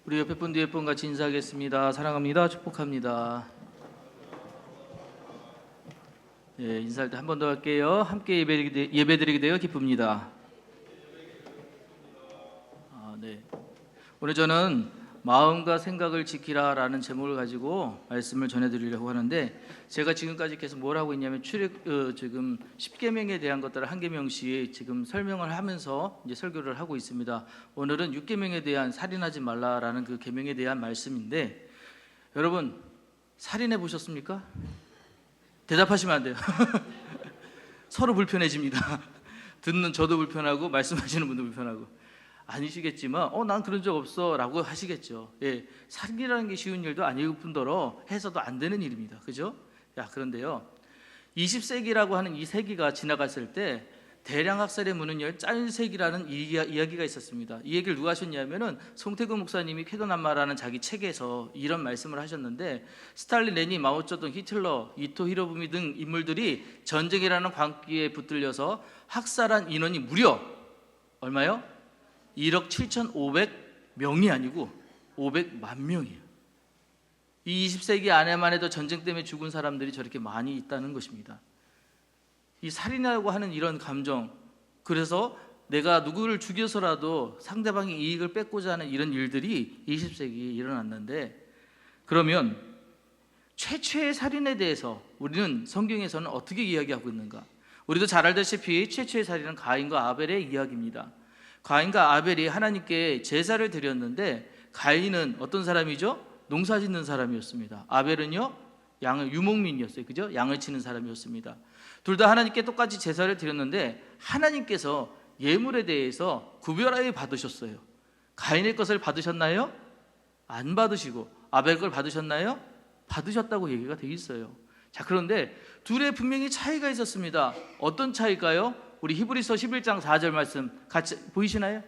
우리 옆에 분 뒤에 분 같이 인사하겠습니다. 사랑합니다. 축복합니다. 예, 인사할 때 한 번 더 할게요. 함께 예배드리게 되어 기쁩니다. 네. 오늘 저는 마음과 생각을 지키라라는 제목을 가지고 말씀을 전해드리려고 하는데, 제가 지금까지 계속 뭘 하고 있냐면 지금 10계명에 대한 것들을 한 계명씩 지금 설명을 하면서 이제 설교를 하고 있습니다. 오늘은 6계명에 대한 살인하지 말라라는 그 계명에 대한 말씀인데, 여러분 살인해 보셨습니까? 대답하시면 안 돼요. 서로 불편해집니다. 듣는 저도 불편하고 말씀하시는 분도 불편하고. 아니시겠지만 난 그런 적 없어 라고 하시겠죠. 예, 살인이라는 게 쉬운 일도 아닐 뿐더러 해서도 안 되는 일입니다. 그죠? 그런데요, 20세기라고 하는 이 세기가 지나갔을 때 대량 학살의 문은 열 짤세기라는 이야기가 있었습니다. 이 얘기를 누가 하셨냐면은 송태근 목사님이 쾌도난마라는 자기 책에서 이런 말씀을 하셨는데, 스탈린, 레닌, 마오쩌둥, 히틀러, 이토 히로부미 등 인물들이 전쟁이라는 광기에 붙들려서 학살한 인원이 무려 얼마요? 1억 7,500명이 아니고 500만 명이에요. 이 20세기 안에만 해도 전쟁 때문에 죽은 사람들이 저렇게 많이 있다는 것입니다. 이 살인이라고 하는 이런 감정, 그래서 내가 누구를 죽여서라도 상대방의 이익을 뺏고자 하는 이런 일들이 20세기에 일어났는데, 그러면 최초의 살인에 대해서 우리는 성경에서는 어떻게 이야기하고 있는가? 우리도 잘 알다시피 최초의 살인은 가인과 아벨의 이야기입니다. 가인과 아벨이 하나님께 제사를 드렸는데, 가인은 어떤 사람이죠? 농사 짓는 사람이었습니다. 아벨은요, 유목민이었어요. 그죠? 양을 치는 사람이었습니다. 둘 다 하나님께 똑같이 제사를 드렸는데 하나님께서 예물에 대해서 구별하여 받으셨어요. 가인의 것을 받으셨나요? 안 받으시고 아벨 걸 받으셨나요? 받으셨다고 얘기가 되어 있어요. 자, 그런데 둘의 분명히 차이가 있었습니다. 어떤 차이일까요? 우리 히브리서 11장 4절 말씀 같이 보이시나요?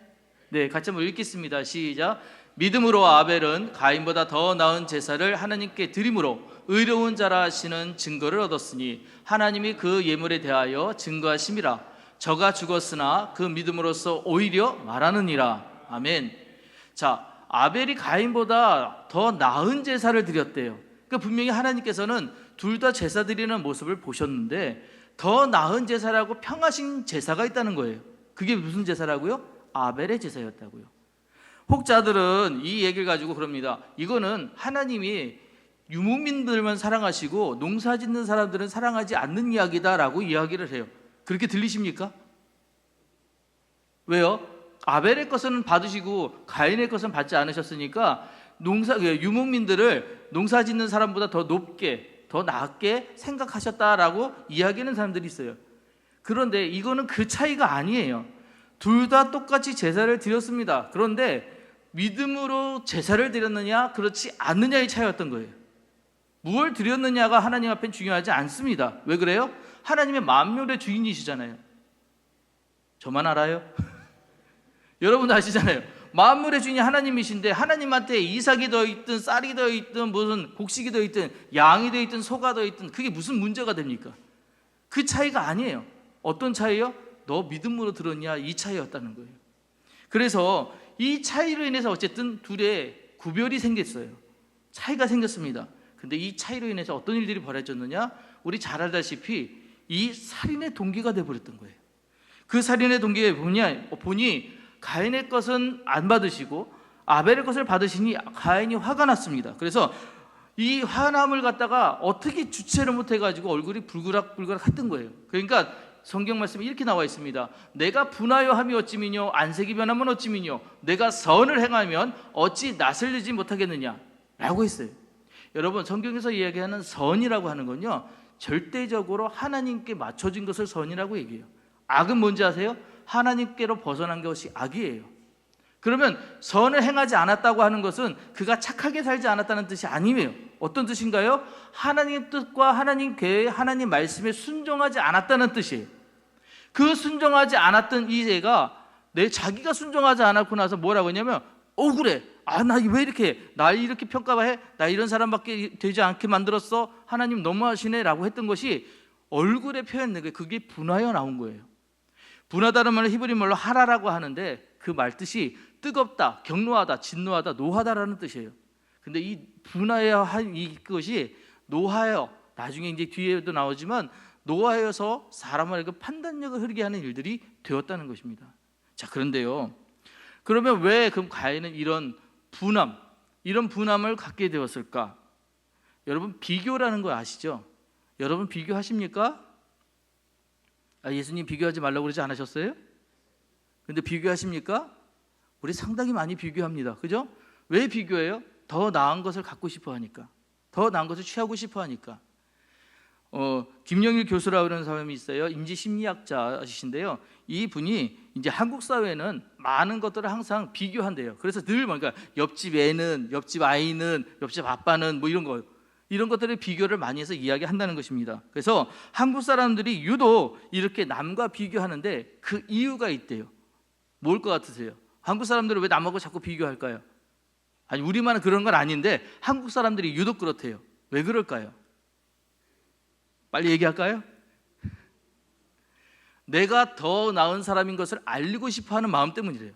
네, 같이 한번 읽겠습니다. 시작. 믿음으로 아벨은 가인보다 더 나은 제사를 하나님께 드림으로 의로운 자라 하시는 증거를 얻었으니 하나님이 그 예물에 대하여 증거하심이라. 저가 죽었으나 그 믿음으로써 오히려 말하느니라. 아멘. 자, 아벨이 가인보다 더 나은 제사를 드렸대요. 그러니까 분명히 하나님께서는 둘 다 제사 드리는 모습을 보셨는데 더 나은 제사라고 평하신 제사가 있다는 거예요. 그게 무슨 제사라고요? 아벨의 제사였다고요. 혹자들은 이 얘기를 가지고 그럽니다. 이거는 하나님이 유목민들만 사랑하시고 농사 짓는 사람들은 사랑하지 않는 이야기다라고 이야기를 해요. 그렇게 들리십니까? 왜요? 아벨의 것은 받으시고 가인의 것은 받지 않으셨으니까 유목민들을 농사 짓는 사람보다 더 높게, 더 낮게 생각하셨다라고 이야기하는 사람들이 있어요. 그런데 이거는 그 차이가 아니에요. 둘 다 똑같이 제사를 드렸습니다. 그런데 믿음으로 제사를 드렸느냐 그렇지 않느냐의 차이였던 거예요. 무엇을 드렸느냐가 하나님 앞엔 중요하지 않습니다. 왜 그래요? 하나님의 만물의 주인이시잖아요. 저만 알아요? 여러분도 아시잖아요. 만물의 주인이 하나님이신데 하나님한테 이삭이 더 있든 쌀이 더 있든 무슨 곡식이 더 있든 양이 더 있든 소가 더 있든 그게 무슨 문제가 됩니까? 그 차이가 아니에요. 어떤 차이요? 너 믿음으로 들었냐, 이 차이였다는 거예요. 그래서 이 차이로 인해서 어쨌든 둘의 구별이 생겼어요. 차이가 생겼습니다. 근데 이 차이로 인해서 어떤 일들이 벌어졌느냐? 우리 잘 알다시피 이 살인의 동기가 되어버렸던 거예요. 그 살인의 동기에 보니 가인의 것은 안 받으시고 아벨의 것을 받으시니 가인이 화가 났습니다. 그래서 이 화남을 갖다가 어떻게 주체를 못해가지고 얼굴이 불그락불그락 했던 거예요. 그러니까 성경 말씀에 이렇게 나와 있습니다. 내가 분하여 함이 어찌미뇨 안색이 변하면 어찌미뇨 내가 선을 행하면 어찌 낯을 내지 못하겠느냐 라고 했어요. 여러분, 성경에서 이야기하는 선이라고 하는 건요, 절대적으로 하나님께 맞춰진 것을 선이라고 얘기해요. 악은 뭔지 아세요? 하나님께로 벗어난 것이 악이에요. 그러면 선을 행하지 않았다고 하는 것은 그가 착하게 살지 않았다는 뜻이 아니에요. 어떤 뜻인가요? 하나님 뜻과 하나님 계획, 하나님 말씀에 순종하지 않았다는 뜻이에요. 그 순종하지 않았던 이 애가 자기가 순종하지 않았고 나서 뭐라고 했냐면 억울해. 나 왜 이렇게 날 이렇게 평가해? 나 이런 사람밖에 되지 않게 만들었어? 하나님 너무하시네 라고 했던 것이 얼굴에 표현된 게 그게 분하여 나온 거예요. 분하다는 말은 히브리 말로 하라라고 하는데 그 말 뜻이 뜨겁다, 격노하다, 진노하다, 노하다라는 뜻이에요. 근데 이 분하여 한 이것이 노하여, 나중에 이제 뒤에도 나오지만 노하여서 사람에게 판단력을 흐리게 하는 일들이 되었다는 것입니다. 자, 그런데요, 그러면 왜 그럼 가인은 이런 분함을 갖게 되었을까? 여러분, 비교라는 거 아시죠? 여러분 비교하십니까? 예수님 비교하지 말라고 그러지 않으셨어요? 근데 비교하십니까? 우리 상당히 많이 비교합니다. 그죠? 왜 비교해요? 더 나은 것을 갖고 싶어 하니까, 더 나은 것을 취하고 싶어 하니까. 김영일 교수라고 하는 사람이 있어요. 인지심리학자이신데요. 이 분이 이제 한국 사회는 많은 것들을 항상 비교한대요. 그래서 늘 뭔가 옆집 애는, 옆집 아이는, 옆집 아빠는 뭐 이런 것들을 비교를 많이 해서 이야기한다는 것입니다. 그래서 한국 사람들이 유독 이렇게 남과 비교하는데 그 이유가 있대요. 뭘 것 같으세요? 한국 사람들은 왜 남하고 자꾸 비교할까요? 아니, 우리만은 그런 건 아닌데 한국 사람들이 유독 그렇대요. 왜 그럴까요? 빨리 얘기할까요? 내가 더 나은 사람인 것을 알리고 싶어하는 마음 때문이래요.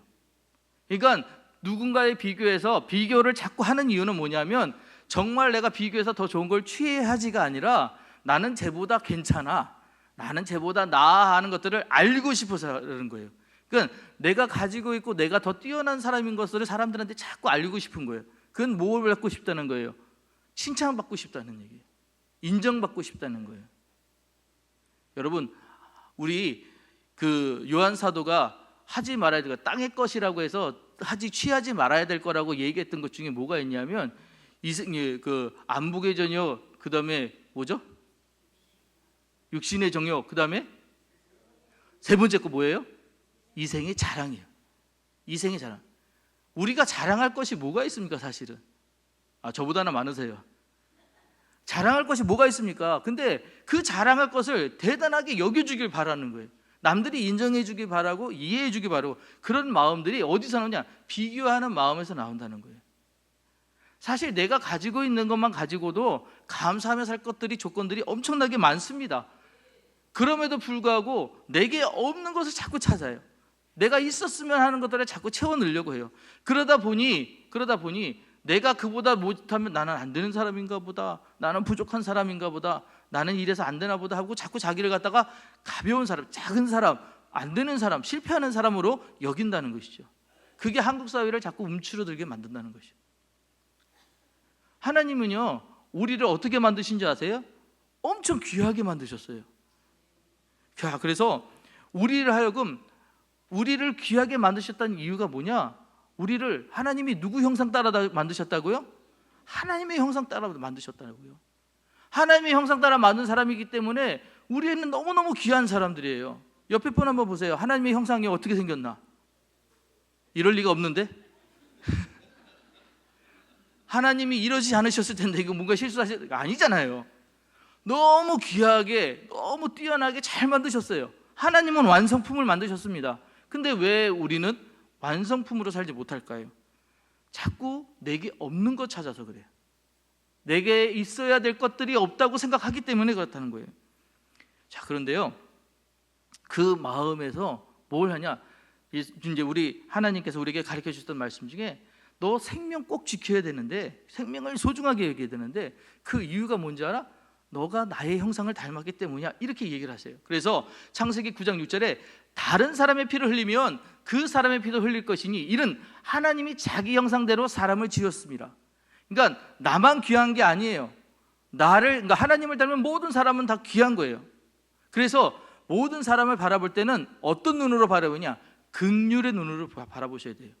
그러니까 누군가에 비교해서 비교를 자꾸 하는 이유는 뭐냐면 정말 내가 비교해서 더 좋은 걸 취해야 하지가 아니라 나는 쟤보다 괜찮아, 나는 쟤보다 나아 하는 것들을 알리고 싶어서 그러는 거예요. 그러니까 내가 가지고 있고 내가 더 뛰어난 사람인 것을 사람들한테 자꾸 알리고 싶은 거예요. 그건 뭘 받고 싶다는 거예요? 칭찬받고 싶다는 얘기예요. 인정받고 싶다는 거예요. 여러분, 우리 그 요한 사도가 하지 말아야 될 것, 땅의 것이라고 해서 취하지 말아야 될 거라고 얘기했던 것 중에 뭐가 있냐면 그 안목의 전혀, 그 다음에 뭐죠? 육신의 정욕, 그 다음에 세 번째 거 뭐예요? 이생의 자랑이에요. 이생의 자랑. 우리가 자랑할 것이 뭐가 있습니까? 사실은 저보다는 많으세요. 자랑할 것이 뭐가 있습니까? 근데 그 자랑할 것을 대단하게 여겨주길 바라는 거예요. 남들이 인정해주길 바라고 이해해주길 바라고. 그런 마음들이 어디서 나오냐? 비교하는 마음에서 나온다는 거예요. 사실 내가 가지고 있는 것만 가지고도 감사하며 살 것들이, 조건들이 엄청나게 많습니다. 그럼에도 불구하고 내게 없는 것을 자꾸 찾아요. 내가 있었으면 하는 것들을 자꾸 채워 넣으려고 해요. 그러다 보니 내가 그보다 못하면 나는 안 되는 사람인가 보다, 나는 부족한 사람인가 보다, 나는 이래서 안 되나 보다 하고 자꾸 자기를 갖다가 가벼운 사람, 작은 사람, 안 되는 사람, 실패하는 사람으로 여긴다는 것이죠. 그게 한국 사회를 자꾸 움츠러들게 만든다는 것이죠. 하나님은요, 우리를 어떻게 만드신 줄 아세요? 엄청 귀하게 만드셨어요. 그래서 우리를 귀하게 만드셨다는 이유가 뭐냐? 우리를 하나님이 누구 형상 따라 만드셨다고요? 하나님의 형상 따라 만드셨다고요. 하나님의 형상 따라 만든 사람이기 때문에 우리는 너무너무 귀한 사람들이에요. 옆에 분 한번 보세요. 하나님의 형상이 어떻게 생겼나? 이럴 리가 없는데? 하나님이 이러지 않으셨을 텐데 이거 뭔가 실수하실 아니잖아요. 너무 귀하게, 너무 뛰어나게 잘 만드셨어요. 하나님은 완성품을 만드셨습니다. 근데 왜 우리는 완성품으로 살지 못할까요? 자꾸 내게 없는 것 찾아서 그래요. 내게 있어야 될 것들이 없다고 생각하기 때문에 그렇다는 거예요. 자, 그런데요, 그 마음에서 뭘 하냐? 이제 우리 하나님께서 우리에게 가르쳐 주셨던 말씀 중에 너 생명 꼭 지켜야 되는데, 생명을 소중하게 여겨야 되는데 그 이유가 뭔지 알아? 너가 나의 형상을 닮았기 때문이야, 이렇게 얘기를 하세요. 그래서 창세기 9장 6절에 다른 사람의 피를 흘리면 그 사람의 피도 흘릴 것이니 이는 하나님이 자기 형상대로 사람을 지었습니다. 그러니까 나만 귀한 게 아니에요. 그러니까 하나님을 닮은 모든 사람은 다 귀한 거예요. 그래서 모든 사람을 바라볼 때는 어떤 눈으로 바라보냐? 긍휼의 눈으로 바라보셔야 돼요.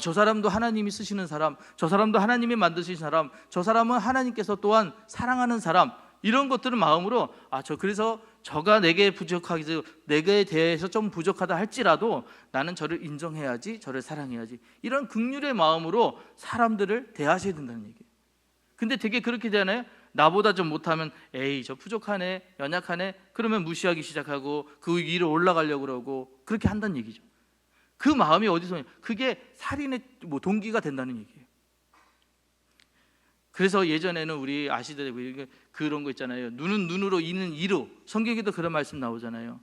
저 사람도 하나님이 쓰시는 사람, 저 사람도 하나님이 만드신 사람, 저 사람은 하나님께서 또한 사랑하는 사람, 이런 것들은 마음으로 그래서 저가 내게 부족하기, 내게 대해서 좀 부족하다 할지라도 나는 저를 인정해야지, 저를 사랑해야지, 이런 긍휼의 마음으로 사람들을 대하셔야 된다는 얘기예요. 근데 되게 그렇게 되나요? 나보다 좀 못하면 에이 저 부족하네, 연약하네, 그러면 무시하기 시작하고 그 위로 올라가려고 그러고 그렇게 한다는 얘기죠. 그 마음이 어디서, 그게 살인의 동기가 된다는 얘기예요. 그래서 예전에는 우리 아시다시피 그런 거 있잖아요. 눈은 눈으로, 이는 이로. 성경에도 그런 말씀 나오잖아요.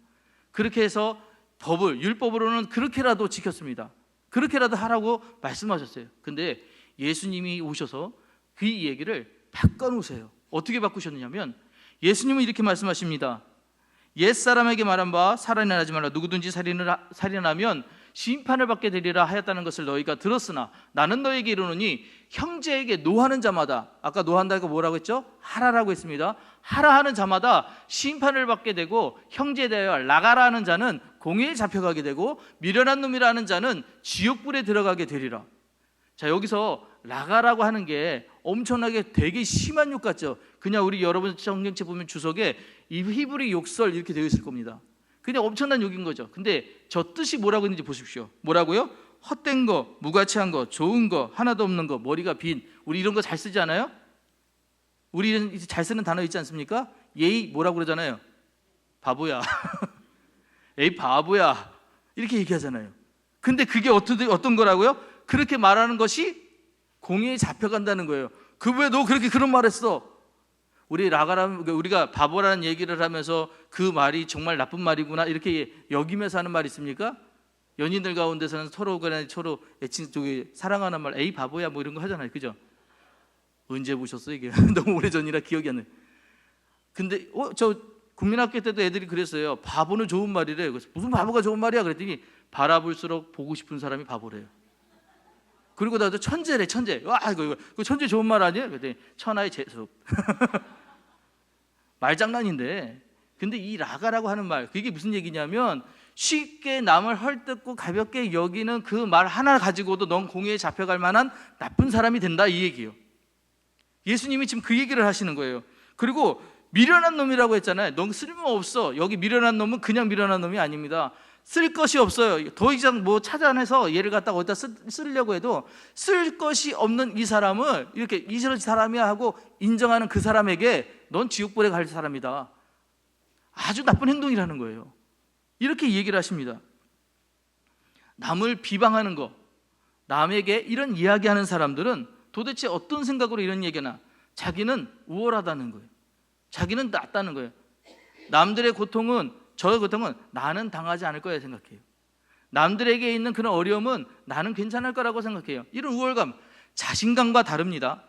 그렇게 해서 율법으로는 그렇게라도 지켰습니다. 그렇게라도 하라고 말씀하셨어요. 근데 예수님이 오셔서 그 얘기를 바꿔놓으세요. 어떻게 바꾸셨느냐면 예수님은 이렇게 말씀하십니다. 옛사람에게 말한 바 살인을 하지 말라. 누구든지 살인하면 심판을 받게 되리라 하였다는 것을 너희가 들었으나 나는 너희에게 이르노니 형제에게 노하는 자마다, 아까 노한다고 뭐라고 했죠? 하라라고 했습니다. 하라 하는 자마다 심판을 받게 되고 형제에 대하여 라가라 하는 자는 공회에 잡혀가게 되고 미련한 놈이라는 자는 지옥불에 들어가게 되리라. 자, 여기서 라가라고 하는 게 엄청나게 되게 심한 욕 같죠? 그냥 우리 여러분 성경책 보면 주석에 이 히브리 욕설 이렇게 되어 있을 겁니다. 그냥 엄청난 욕인 거죠. 근데 저 뜻이 뭐라고 있는지 보십시오. 뭐라고요? 헛된 거, 무가치한 거, 좋은 거, 하나도 없는 거, 머리가 빈. 우리 이런 거 잘 쓰지 않아요? 우리 잘 쓰는 단어 있지 않습니까? 예의 뭐라고 그러잖아요? 바보야. 에이 바보야. 이렇게 얘기하잖아요. 근데 그게 어떤 거라고요? 그렇게 말하는 것이 공의에 잡혀간다는 거예요. 그 왜 너 그렇게 그런 말 했어? 우리가 바보라는 얘기를 하면서 그 말이 정말 나쁜 말이구나 이렇게 여기면서 하는 말 있습니까? 연인들 가운데서는 서로 애칭 쪽에 사랑하는 말, 에이 바보야 뭐 이런 거 하잖아요. 그죠? 언제 보셨어 이게? 너무 오래전이라 기억이 안 나요. 근데 저 국민학교 때도 애들이 그랬어요. 바보는 좋은 말이래. 그래서 무슨 바보가 좋은 말이야? 그랬더니 바라볼수록 보고 싶은 사람이 바보래요. 그리고 나도 천재래, 천재. 와, 이거 천재 좋은 말 아니에요? 그랬더니 천하의 재수. 말장난인데. 근데 이 라가라고 하는 말, 그게 무슨 얘기냐면 쉽게 남을 헐뜯고 가볍게 여기는 그 말 하나 가지고도 넌 공회에 잡혀갈 만한 나쁜 사람이 된다 이 얘기예요. 예수님이 지금 그 얘기를 하시는 거예요. 그리고 미련한 놈이라고 했잖아요. 넌 쓸모없어. 여기 미련한 놈은 그냥 미련한 놈이 아닙니다. 쓸 것이 없어요. 더 이상 뭐 찾아내서 얘를 갖다가 어디다 쓰려고 해도 쓸 것이 없는 이 사람을 이렇게 이 사람이야 하고 인정하는 그 사람에게 넌 지옥불에 갈 사람이다. 아주 나쁜 행동이라는 거예요. 이렇게 얘기를 하십니다. 남을 비방하는 거, 남에게 이런 이야기하는 사람들은 도대체 어떤 생각으로 이런 얘기나? 자기는 우월하다는 거예요. 자기는 낫다는 거예요. 남들의 고통은, 저의 고통은 나는 당하지 않을 거야 생각해요. 남들에게 있는 그런 어려움은 나는 괜찮을 거라고 생각해요. 이런 우월감, 자신감과 다릅니다.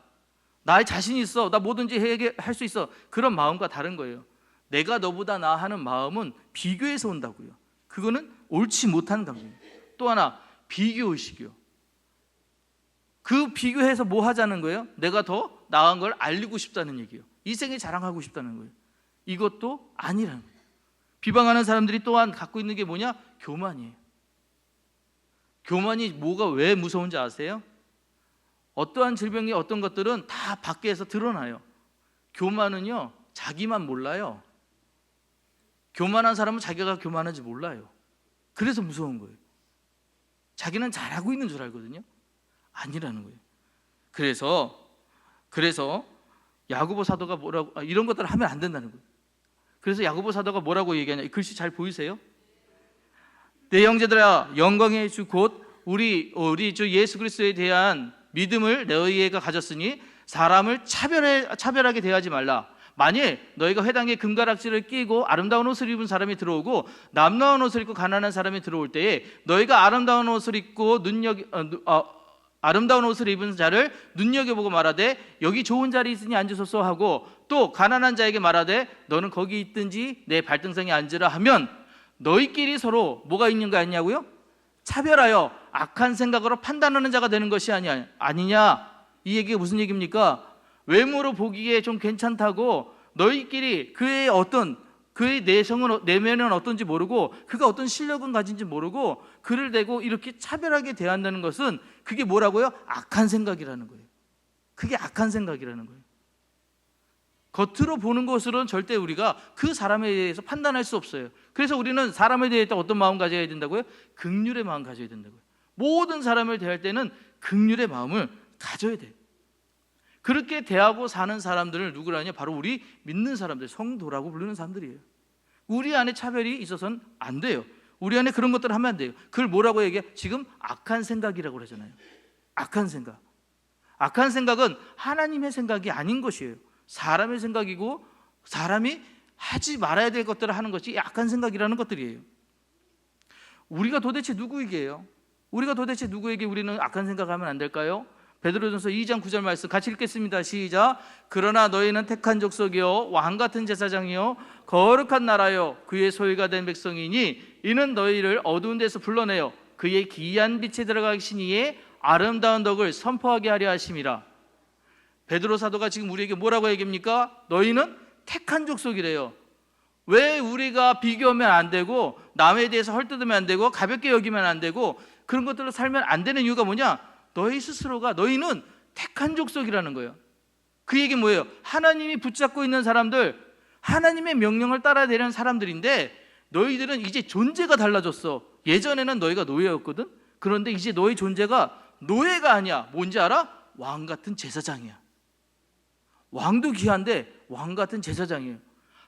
나의 자신이 있어, 나 뭐든지 할 수 있어, 그런 마음과 다른 거예요. 내가 너보다 나하는 마음은 비교에서 온다고요. 그거는 옳지 못한 감정이에요. 또 하나, 비교의식이요. 그 비교해서 뭐 하자는 거예요? 내가 더 나은 걸 알리고 싶다는 얘기예요. 이생에 자랑하고 싶다는 거예요. 이것도 아니라는 거예요. 비방하는 사람들이 또한 갖고 있는 게 뭐냐? 교만이에요. 교만이 뭐가 왜 무서운지 아세요? 어떠한 질병이 어떤 것들은 다 밖에서 드러나요. 교만은요, 자기만 몰라요. 교만한 사람은 자기가 교만한지 몰라요. 그래서 무서운 거예요. 자기는 잘하고 있는 줄 알거든요. 아니라는 거예요. 그래서 야고보 사도가 뭐라고, 이런 것들을 하면 안 된다는 거예요. 그래서 야고보 사도가 뭐라고 얘기하냐? 이 글씨 잘 보이세요? 내 형제들아, 영광의 주 곧 우리 주 예수 그리스도에 대한 믿음을 너희가 가졌으니 사람을 차별하게 대하지 말라. 만일 너희가 회당에 금가락지를 끼고 아름다운 옷을 입은 사람이 들어오고 남나운 옷을 입고 가난한 사람이 들어올 때에 너희가 아름다운 옷을 입고 아름다운 옷을 입은 자를 눈여겨보고 말하되 여기 좋은 자리 있으니 앉으소서 하고 또 가난한 자에게 말하되 너는 거기 있든지 내 발등상에 앉으라 하면 너희끼리 서로 뭐가 있는 거 아니냐고요? 차별하여 악한 생각으로 판단하는 자가 되는 것이 아니냐. 이 얘기가 무슨 얘기입니까? 외모로 보기에 좀 괜찮다고 너희끼리 그의 내면은 어떤지 모르고 그가 어떤 실력은 가진지 모르고 그를 대고 이렇게 차별하게 대한다는 것은 그게 뭐라고요? 악한 생각이라는 거예요. 그게 악한 생각이라는 거예요. 겉으로 보는 것으로는 절대 우리가 그 사람에 대해서 판단할 수 없어요. 그래서 우리는 사람에 대해서 어떤 마음 가져야 된다고요? 긍휼의 마음 가져야 된다고요. 모든 사람을 대할 때는 긍휼의 마음을 가져야 돼요. 그렇게 대하고 사는 사람들을 누구라냐? 바로 우리 믿는 사람들, 성도라고 부르는 사람들이에요. 우리 안에 차별이 있어서는 안 돼요. 우리 안에 그런 것들을 하면 안 돼요. 그걸 뭐라고 얘기해? 지금 악한 생각이라고 그러잖아요. 악한 생각. 악한 생각은 하나님의 생각이 아닌 것이에요. 사람의 생각이고 사람이 하지 말아야 될 것들을 하는 것이 악한 생각이라는 것들이에요. 우리가 도대체 누구이게요? 우리가 도대체 누구에게 우리는 악한 생각하면 안 될까요? 베드로전서 2장 9절 말씀 같이 읽겠습니다. 시작. 그러나 너희는 택한 족속이요 왕같은 제사장이요 거룩한 나라요 그의 소유가 된 백성이니 이는 너희를 어두운 데서 불러내어 그의 기이한 빛에 들어가신 이의 아름다운 덕을 선포하게 하려 하심이라. 베드로 사도가 지금 우리에게 뭐라고 얘기합니까? 너희는 택한 족속이래요. 왜 우리가 비교하면 안 되고 남에 대해서 헐뜯으면 안 되고 가볍게 여기면 안 되고 그런 것들로 살면 안 되는 이유가 뭐냐? 너희 스스로가 너희는 택한 족속이라는 거예요. 그 얘기 뭐예요? 하나님이 붙잡고 있는 사람들, 하나님의 명령을 따라야 되는 사람들인데 너희들은 이제 존재가 달라졌어. 예전에는 너희가 노예였거든. 그런데 이제 너희 존재가 노예가 아니야. 뭔지 알아? 왕 같은 제사장이야. 왕도 귀한데 왕 같은 제사장이에요.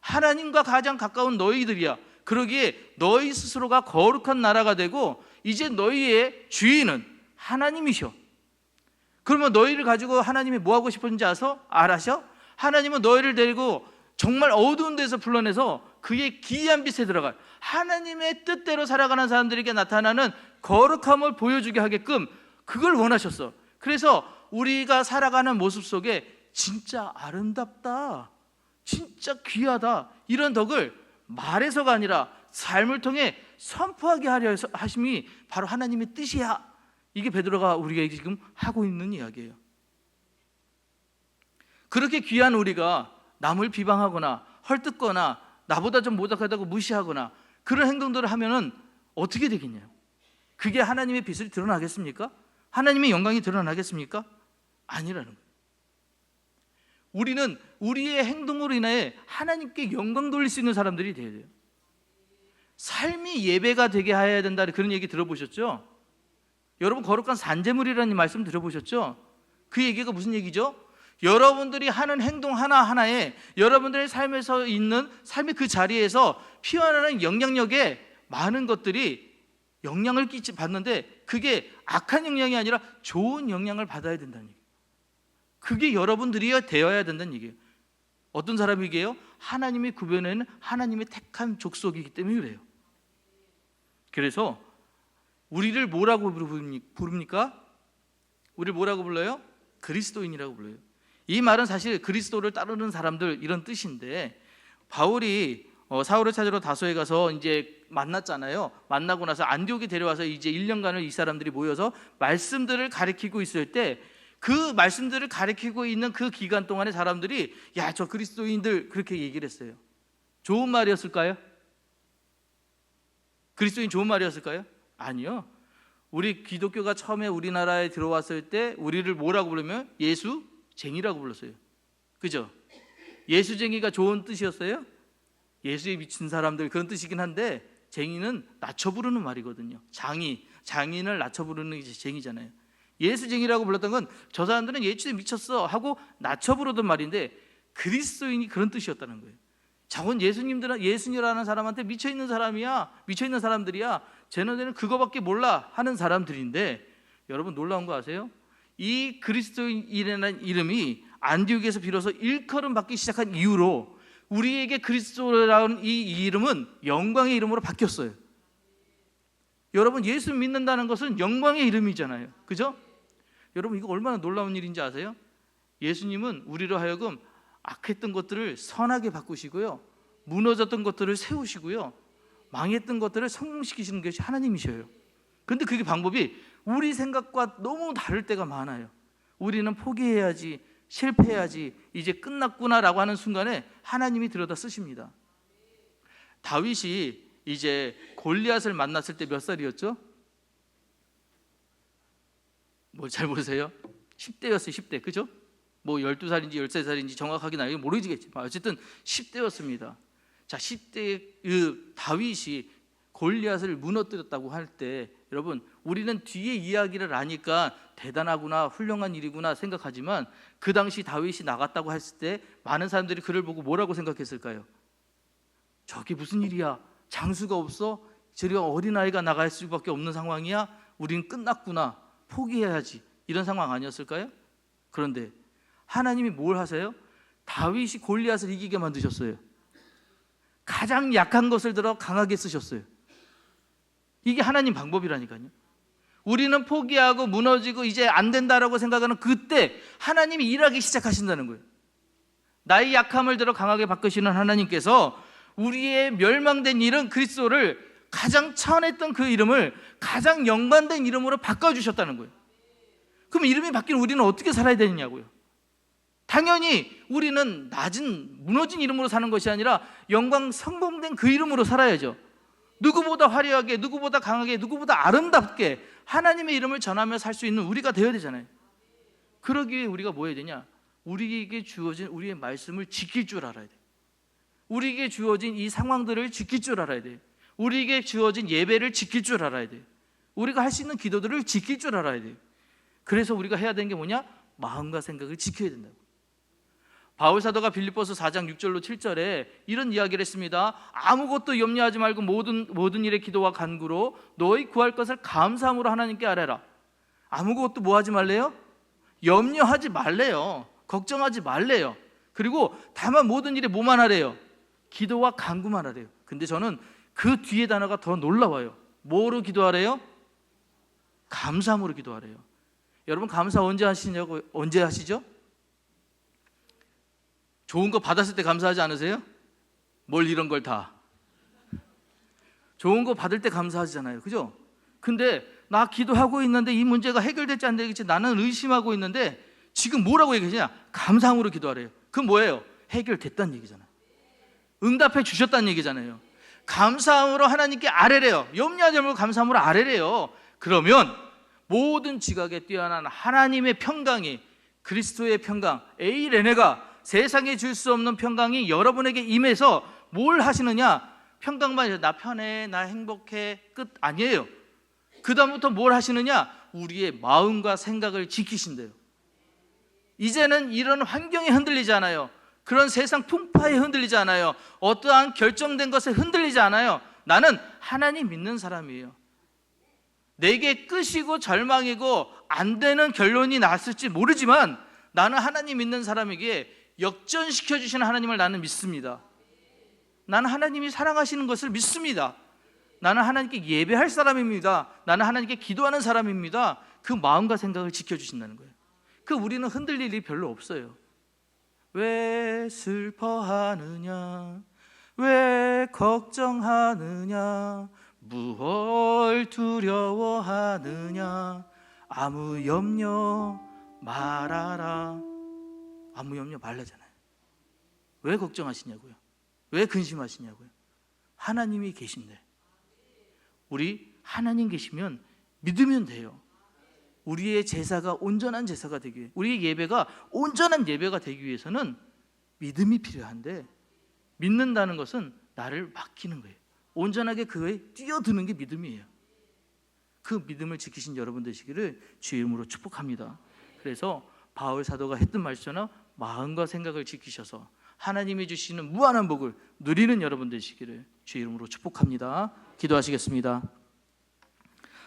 하나님과 가장 가까운 너희들이야. 그러기에 너희 스스로가 거룩한 나라가 되고 이제 너희의 주인은 하나님이셔. 그러면 너희를 가지고 하나님이 뭐 하고 싶은지 알아셔? 하나님은 너희를 데리고 정말 어두운 데서 불러내서 그의 기이한 빛에 들어갈 하나님의 뜻대로 살아가는 사람들에게 나타나는 거룩함을 보여주게 하게끔 그걸 원하셨어. 그래서 우리가 살아가는 모습 속에 진짜 아름답다, 진짜 귀하다 이런 덕을 말해서가 아니라 삶을 통해 선포하게 하려 하심이 바로 하나님의 뜻이야. 이게 베드로가 우리에게 지금 하고 있는 이야기예요. 그렇게 귀한 우리가 남을 비방하거나 헐뜯거나 나보다 좀 모독하다고 무시하거나 그런 행동들을 하면은 어떻게 되겠냐요? 그게 하나님의 빛이 드러나겠습니까? 하나님의 영광이 드러나겠습니까? 아니라는 거예요. 우리는 우리의 행동으로 인해 하나님께 영광 돌릴 수 있는 사람들이 되어야 돼요. 삶이 예배가 되게 해야 된다 그런 얘기 들어보셨죠? 여러분 거룩한 산제물이라는 말씀 들어보셨죠? 그 얘기가 무슨 얘기죠? 여러분들이 하는 행동 하나하나에 여러분들의 삶에서 있는 삶의 그 자리에서 피어나는 영향력에 많은 것들이 영향을 받는데 그게 악한 영향이 아니라 좋은 영향을 받아야 된다는 얘기예요. 그게 여러분들이 되어야 된다는 얘기예요. 어떤 사람이게요? 하나님이 구별해낸 하나님의 택한 족속이기 때문에 그래요. 그래서 우리를 뭐라고 부릅니까? 우리를 뭐라고 불러요? 그리스도인이라고 불러요. 이 말은 사실 그리스도를 따르는 사람들 이런 뜻인데 바울이 사울을 찾으러 다소에 가서 이제 만났잖아요. 만나고 나서 안디옥에 데려와서 이제 1년간을 이 사람들이 모여서 말씀들을 가르치고 있을 때 그 말씀들을 가르치고 있는 그 기간 동안에 사람들이 야, 저 그리스도인들 그렇게 얘기를 했어요. 좋은 말이었을까요? 그리스도인 좋은 말이었을까요? 아니요. 우리 기독교가 처음에 우리나라에 들어왔을 때 우리를 뭐라고 부르면 예수쟁이라고 불렀어요. 그죠? 예수쟁이가 좋은 뜻이었어요? 예수에 미친 사람들 그런 뜻이긴 한데 쟁이는 낮춰 부르는 말이거든요. 장인을 낮춰 부르는 게 쟁이잖아요. 예수쟁이라고 불렀던 건 저 사람들은 예수에 미쳤어 하고 낮춰 부르던 말인데 그리스도인이 그런 뜻이었다는 거예요. 저건 예수님이라는 사람한테 미쳐있는 사람이야, 미쳐있는 사람들이야, 쟤네들은 그거밖에 몰라 하는 사람들인데 여러분 놀라운 거 아세요? 이 그리스도인이라는 이름이 안디옥에서 비로소 일컬음 받기 시작한 이후로 우리에게 그리스도라는 이 이름은 영광의 이름으로 바뀌었어요. 여러분 예수 믿는다는 것은 영광의 이름이잖아요. 그죠? 여러분 이거 얼마나 놀라운 일인지 아세요? 예수님은 우리로 하여금 악했던 것들을 선하게 바꾸시고요, 무너졌던 것들을 세우시고요, 망했던 것들을 성공시키시는 것이 하나님이셔요. 그런데 그게 방법이 우리 생각과 너무 다를 때가 많아요. 우리는 포기해야지, 실패해야지, 이제 끝났구나라고 하는 순간에 하나님이 들여다 쓰십니다. 다윗이 이제 골리앗을 만났을 때 몇 살이었죠? 뭐 잘 보세요. 10대였어요. 10대. 그죠? 뭐 12살인지 13살인지 정확하게 나이가 모르겠지만 어쨌든 10대였습니다. 자, 10대의 그 다윗이 골리앗을 무너뜨렸다고 할 때 여러분 우리는 뒤에 이야기를 아니까 대단하구나, 훌륭한 일이구나 생각하지만 그 당시 다윗이 나갔다고 했을 때 많은 사람들이 그를 보고 뭐라고 생각했을까요? 저게 무슨 일이야? 장수가 없어? 저리가 어린아이가 나갈 수밖에 없는 상황이야? 우린 끝났구나, 포기해야지, 이런 상황 아니었을까요? 그런데 하나님이 뭘 하세요? 다윗이 골리앗을 이기게 만드셨어요. 가장 약한 것을 들어 강하게 쓰셨어요. 이게 하나님 방법이라니까요. 우리는 포기하고 무너지고 이제 안 된다라고 생각하는 그때 하나님이 일하기 시작하신다는 거예요. 나의 약함을 들어 강하게 바꾸시는 하나님께서 우리의 멸망된 이름 그리스도를 가장 차원했던 그 이름을 가장 연관된 이름으로 바꿔주셨다는 거예요. 그럼 이름이 바뀌는 우리는 어떻게 살아야 되느냐고요. 당연히 우리는 낮은 무너진 이름으로 사는 것이 아니라 영광 성공된 그 이름으로 살아야죠. 누구보다 화려하게, 누구보다 강하게, 누구보다 아름답게 하나님의 이름을 전하며 살 수 있는 우리가 되어야 되잖아요. 그러기 위해 우리가 뭐 해야 되냐? 우리에게 주어진 우리의 말씀을 지킬 줄 알아야 돼요. 우리에게 주어진 이 상황들을 지킬 줄 알아야 돼요. 우리에게 주어진 예배를 지킬 줄 알아야 돼요. 우리가 할 수 있는 기도들을 지킬 줄 알아야 돼요. 그래서 우리가 해야 되는 게 뭐냐? 마음과 생각을 지켜야 된다고. 바울 사도가 빌립보서 4장 6절로 7절에 이런 이야기를 했습니다. 아무것도 염려하지 말고 모든 일에 기도와 간구로 너희 구할 것을 감사함으로 하나님께 아뢰라. 아무것도 뭐 하지 말래요? 염려하지 말래요. 걱정하지 말래요. 그리고 다만 모든 일에 뭐만 하래요? 기도와 간구만 하래요. 근데 저는 그 뒤에 단어가 더 놀라워요. 뭐로 기도하래요? 감사함으로 기도하래요. 여러분 감사 언제 하시냐고? 언제 하시죠? 좋은 거 받았을 때 감사하지 않으세요? 뭘 이런 걸 다 좋은 거 받을 때 감사하잖아요. 그죠? 근데 나 기도하고 있는데 이 문제가 해결될지 안 될지 나는 의심하고 있는데 지금 뭐라고 얘기하냐? 감사함으로 기도하래요. 그건 뭐예요? 해결됐다는 얘기잖아요. 응답해 주셨다는 얘기잖아요. 감사함으로 하나님께 아뢰래요. 염려하지 말고 감사함으로 아뢰래요. 그러면 모든 지각에 뛰어난 하나님의 평강이, 그리스도의 평강, 에이레네가 세상에 줄 수 없는 평강이 여러분에게 임해서 뭘 하시느냐? 평강만 해서 나 편해, 나 행복해, 끝 아니에요. 그 다음부터 뭘 하시느냐? 우리의 마음과 생각을 지키신대요. 이제는 이런 환경에 흔들리지 않아요. 그런 세상 풍파에 흔들리지 않아요. 어떠한 결정된 것에 흔들리지 않아요. 나는 하나님 믿는 사람이에요. 내게 끝이고 절망이고 안 되는 결론이 났을지 모르지만 나는 하나님 믿는 사람이기에 역전시켜 주시는 하나님을 나는 믿습니다. 나는 하나님이 사랑하시는 것을 믿습니다. 나는 하나님께 예배할 사람입니다. 나는 하나님께 기도하는 사람입니다. 그 마음과 생각을 지켜주신다는 거예요. 그 우리는 흔들릴 일이 별로 없어요. 왜 슬퍼하느냐? 왜 걱정하느냐? 무얼 두려워하느냐? 아무 염려 말아라. 아무 염려 말라잖아요. 왜 걱정하시냐고요? 왜 근심하시냐고요? 하나님이 계신데. 우리 하나님 계시면 믿으면 돼요. 우리의 제사가 온전한 제사가 되기 위해, 우리의 예배가 온전한 예배가 되기 위해서는 믿음이 필요한데, 믿는다는 것은 나를 맡기는 거예요. 온전하게 그에 뛰어드는 게 믿음이에요. 그 믿음을 지키신 여러분 되시기를 주의 이름으로 축복합니다. 그래서 바울 사도가 했던 말처럼 마음과 생각을 지키셔서 하나님이 주시는 무한한 복을 누리는 여러분 되시기를 주의 이름으로 축복합니다. 기도하시겠습니다.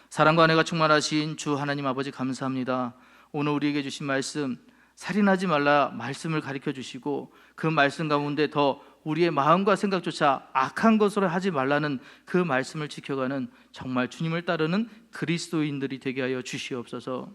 사랑과 은혜가 충만하신 주 하나님 아버지 감사합니다. 오늘 우리에게 주신 말씀, 살인하지 말라 말씀을 가르쳐 주시고 그 말씀 가운데 더 우리의 마음과 생각조차 악한 것으로 하지 말라는 그 말씀을 지켜가는 정말 주님을 따르는 그리스도인들이 되게 하여 주시옵소서.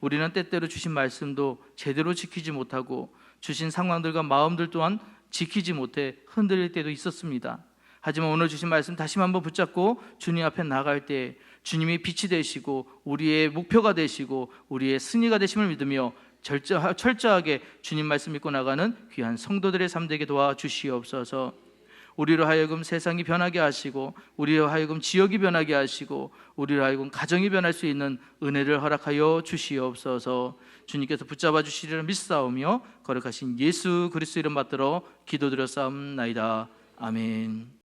우리는 때때로 주신 말씀도 제대로 지키지 못하고 주신 상황들과 마음들 또한 지키지 못해 흔들릴 때도 있었습니다. 하지만 오늘 주신 말씀 다시 한번 붙잡고 주님 앞에 나갈 때 주님이 빛이 되시고 우리의 목표가 되시고 우리의 승리가 되심을 믿으며 철저하게 주님 말씀 믿고 나가는 귀한 성도들의 삶 되게 도와주시옵소서. 우리로 하여금 세상이 변하게 하시고 우리로 하여금 지역이 변하게 하시고 우리로 하여금 가정이 변할 수 있는 은혜를 허락하여 주시옵소서. 주님께서 붙잡아 주시리라 믿사오며 거룩하신 예수 그리스도 이름 받들어 기도드렸사옵나이다. 아멘.